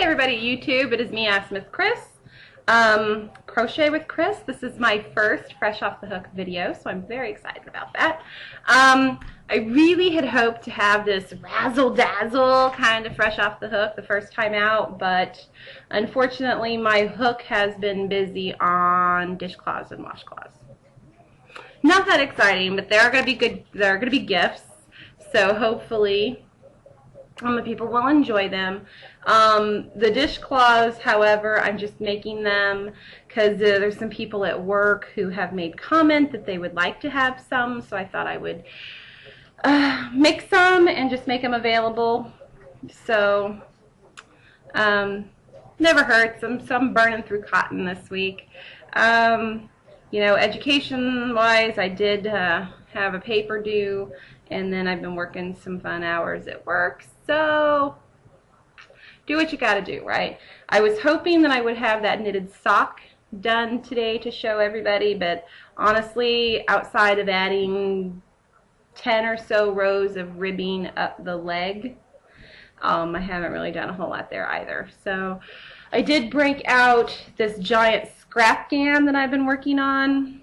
everybody at YouTube, it is me, Smith Cris. Crochet with Cris. This is my first Fresh Off the Hook video, so I'm very excited about that. I really had hoped to have this razzle-dazzle kind of Fresh Off the Hook the first time out, but unfortunately my hook has been busy on dishcloths and washcloths. Not that exciting, but they are going to be good. They're going to be gifts, so hopefully the people will enjoy them. The dishcloths, however, I'm just making them because there's some people at work who have made comment that they would like to have some, so I thought I would make some and just make them available. So never hurts. I'm burning through cotton this week. You know, education-wise, I did have a paper due, and then I've been working some fun hours at work. So do what you gotta do, right? I was hoping that I would have that knitted sock done today to show everybody, but honestly, outside of adding 10 or so rows of ribbing up the leg, I haven't really done a whole lot there either. So I did break out this giant scrap GAN that I've been working on.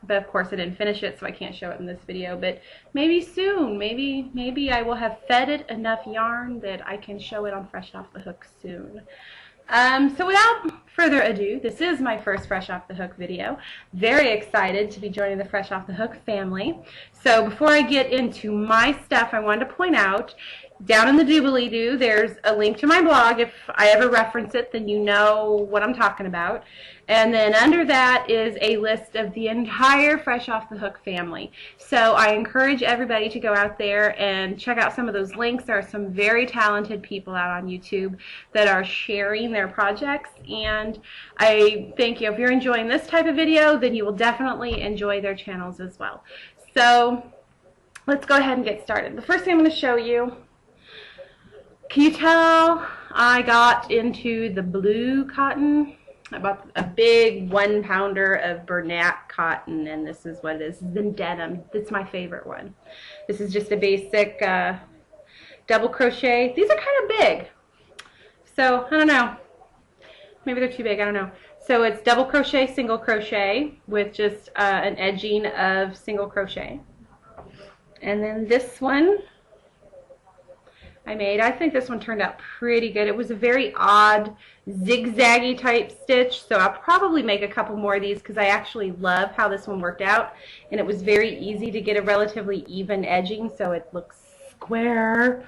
But of course I didn't finish it, so I can't show it in this video, but maybe soon, maybe I will have fed it enough yarn that I can show it on Fresh Off the Hook soon. So without further ado, this is my first Fresh Off the Hook video. Very excited to be joining the Fresh Off the Hook family. So before I get into my stuff, I wanted to point out, down in the doobly-doo, there's a link to my blog. If I ever reference it, then you know what I'm talking about. And then under that is a list of the entire Fresh Off the Hook family. So I encourage everybody to go out there and check out some of those links. There are some very talented people out on YouTube that are sharing their projects. And I think if you're enjoying this type of video, then you will definitely enjoy their channels as well. So let's go ahead and get started. The first thing I'm going to show you, can you tell I got into the blue cotton? I bought a big 1-pounder of Bernat cotton, and this is what it is. This is in denim. It's my favorite one. This is just a basic double crochet. These are kind of big, so I don't know. Maybe they're too big. I don't know. So it's double crochet, single crochet with just an edging of single crochet. And then this one I made. I think this one turned out pretty good. It was a very odd zigzaggy type stitch, so I'll probably make a couple more of these because I actually love how this one worked out, and it was very easy to get a relatively even edging so it looks square.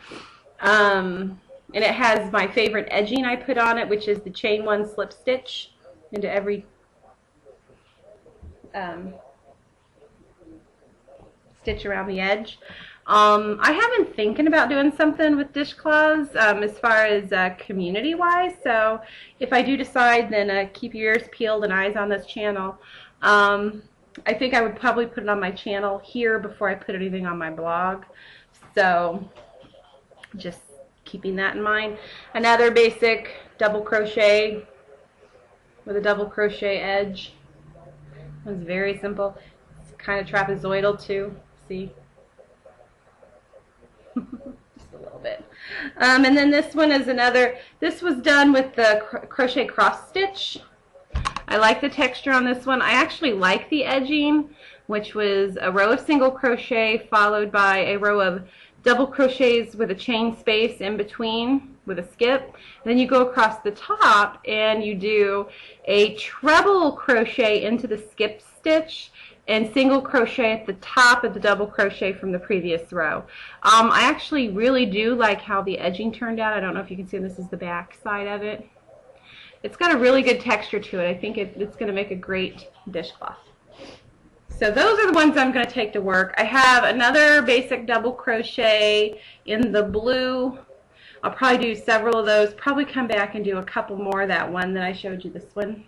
And it has my favorite edging I put on it, which is the chain 1 slip stitch into every stitch around the edge. I have been thinking about doing something with dishcloths as far as community-wise, so if I do decide, then keep your ears peeled and eyes on this channel. I think I would probably put it on my channel here before I put anything on my blog, so just keeping that in mind. Another basic double crochet with a double crochet edge. It was very simple. It's kind of trapezoidal too, see? Just a little bit. And then this one is another, this was done with the crochet cross stitch. I like the texture on this one. I actually like the edging, which was a row of single crochet followed by a row of double crochets with a chain space in between with a skip. Then you go across the top and you do a treble crochet into the skip stitch and single crochet at the top of the double crochet from the previous row. I actually really do like how the edging turned out. I don't know if you can see, this is the back side of it. It's got a really good texture to it. I think it's going to make a great dishcloth. So those are the ones I'm going to take to work. I have another basic double crochet in the blue. I'll probably do several of those, probably come back and do a couple more of that one that I showed you, this one.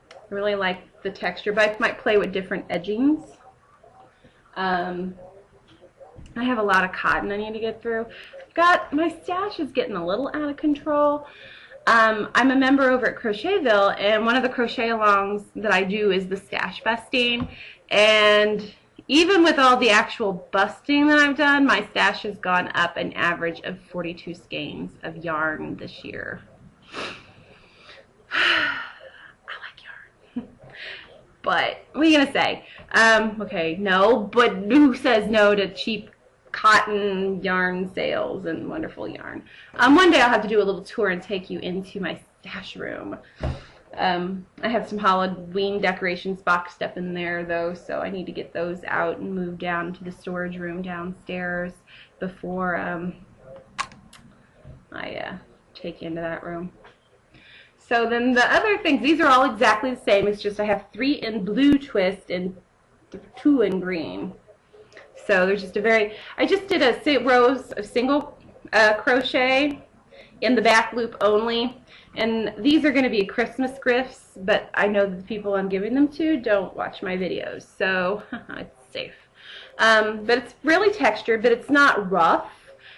I really like the texture, but I might play with different edgings. I have a lot of cotton I need to get through. My stash is getting a little out of control. I'm a member over at Crochetville, and one of the crochet alongs that I do is the stash busting, and Even with all the actual busting that I've done, my stash has gone up an average of 42 skeins of yarn this year. I like yarn. But what are you going to say? Okay, no, but who says no to cheap cotton yarn sales and wonderful yarn? One day I'll have to do a little tour and take you into my stash room. I have some Halloween decorations boxed up in there though, so I need to get those out and move down to the storage room downstairs before I take you into that room. So then the other things, these are all exactly the same. It's just I have 3 in blue twist and 2 in green. So there's just I just did a rows of single crochet in the back loop only. And these are going to be Christmas gifts, but I know that the people I'm giving them to don't watch my videos, so it's safe. But it's really textured, but it's not rough,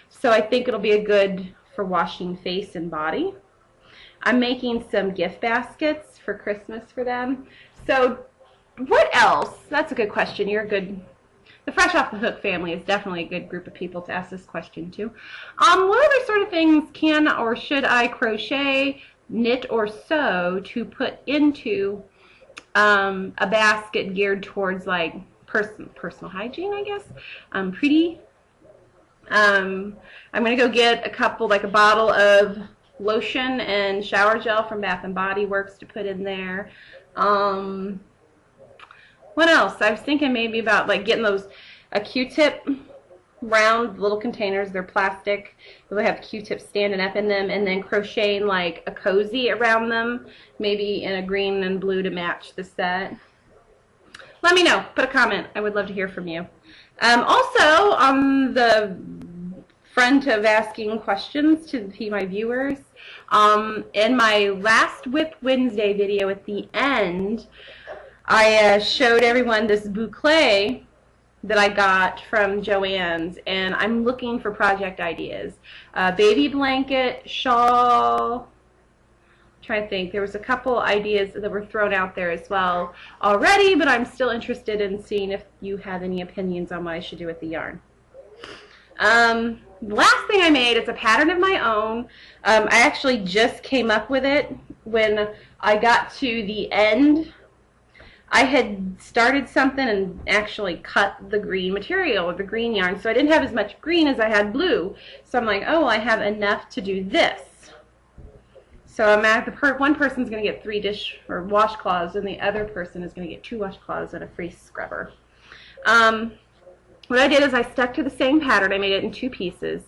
so I think it'll be a good for washing face and body. I'm making some gift baskets for Christmas for them. So what else? That's a good question. The Fresh Off the Hook family is definitely a good group of people to ask this question to. What other sort of things can or should I crochet, knit, or sew to put into a basket geared towards like personal hygiene, I guess? Pretty. I'm going to go get a couple, like a bottle of lotion and shower gel from Bath & Body Works to put in there. What else? I was thinking maybe about like getting a Q-tip round little containers. They're plastic. They have Q-tips standing up in them, and then crocheting like a cozy around them, maybe in a green and blue to match the set. Let me know. Put a comment. I would love to hear from you. Also, on the front of asking questions to my viewers, in my last Whip Wednesday video at the end, I showed everyone this boucle that I got from Joann's, and I'm looking for project ideas. Baby blanket, shawl. I'm trying to think. There was a couple ideas that were thrown out there as well already, but I'm still interested in seeing if you have any opinions on what I should do with the yarn. The last thing I made is a pattern of my own. I actually just came up with it when I got to the end. I had started something and actually cut the green material with the green yarn, so I didn't have as much green as I had blue. So I'm like, oh, I have enough to do this. So I'm at one person's going to get 3 dish or washcloths, and the other person is going to get 2 washcloths and a free scrubber. What I did is I stuck to the same pattern. I made it in 2 pieces,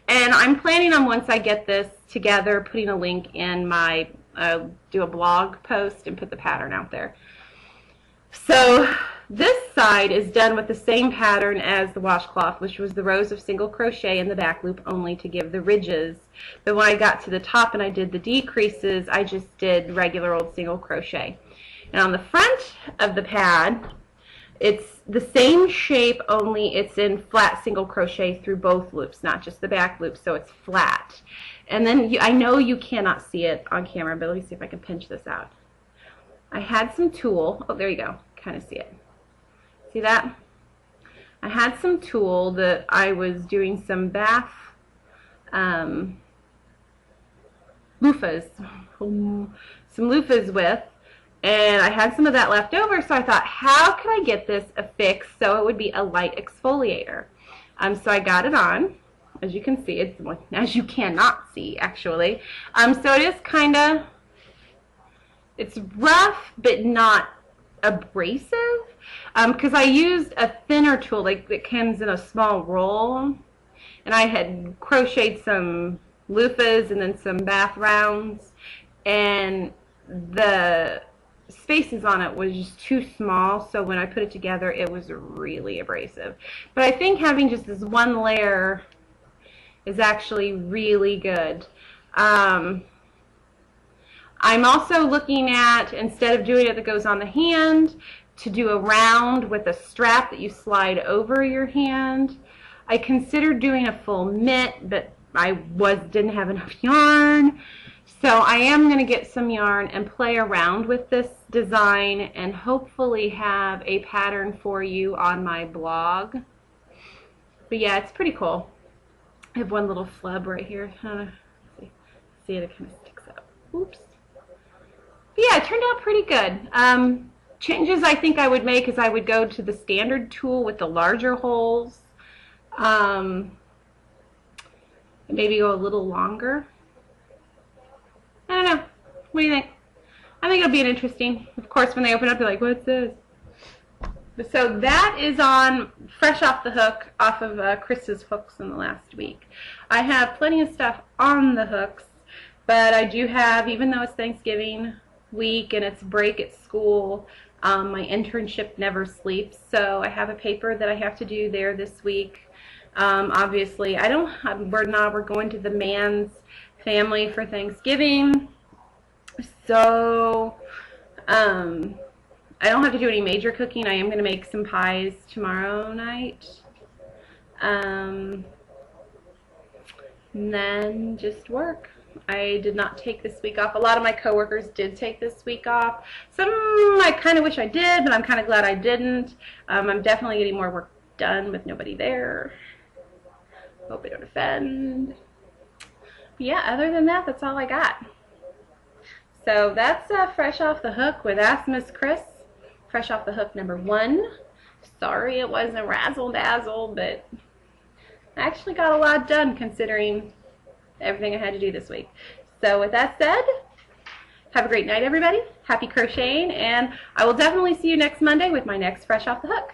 and I'm planning on, once I get this together, putting a link in my do a blog post and put the pattern out there. So this side is done with the same pattern as the washcloth, which was the rows of single crochet in the back loop only to give the ridges. But when I got to the top and I did the decreases, I just did regular old single crochet. And on the front of the pad, it's the same shape, only it's in flat single crochet through both loops, not just the back loop, so it's flat. And then I know you cannot see it on camera, but let me see if I can pinch this out. I had some tulle. Oh, there you go. Kind of see it. See that? I had some tulle that I was doing some bath loofahs, with, and I had some of that left over, so I thought, how could I get this affixed so it would be a light exfoliator? So I got it on. As you can see, as you cannot see, actually. So it is kind of, it's rough, but not abrasive, because I used a thinner tulle, like that comes in a small roll, and I had crocheted some loofahs and then some bath rounds, and the spaces on it was just too small, so when I put it together, it was really abrasive. But I think having just this one layer is actually really good. I'm also looking at, instead of doing it that goes on the hand, to do a round with a strap that you slide over your hand. I considered doing a full mitt, but I didn't have enough yarn. So I am going to get some yarn and play around with this design and hopefully have a pattern for you on my blog. But yeah, it's pretty cool. I have one little flub right here. See it kind of sticks up. Oops. But yeah, it turned out pretty good. Changes I think I would make is I would go to the standard tool with the larger holes. Maybe go a little longer. I don't know. What do you think? I think it'll be interesting. Of course, when they open up, you're like, what's this? So that is on fresh off the hook, off of Chris's hooks in the last week. I have plenty of stuff on the hooks, but I do have, even though it's Thanksgiving week and it's break at school, my internship never sleeps, so I have a paper that I have to do there this week. Obviously, we're going to the man's family for Thanksgiving, so I don't have to do any major cooking. I am going to make some pies tomorrow night, and then just work. I did not take this week off. A lot of my coworkers did take this week off. Some I kind of wish I did, but I'm kind of glad I didn't. I'm definitely getting more work done with nobody there. Hope I don't offend. But yeah, other than that, that's all I got. So that's Fresh Off the Hook with Ask Miss Cris. Fresh Off the Hook #1. Sorry it wasn't razzle-dazzle, but I actually got a lot done considering everything I had to do this week. So with that said, have a great night, everybody. Happy crocheting, and I will definitely see you next Monday with my next Fresh Off the Hook.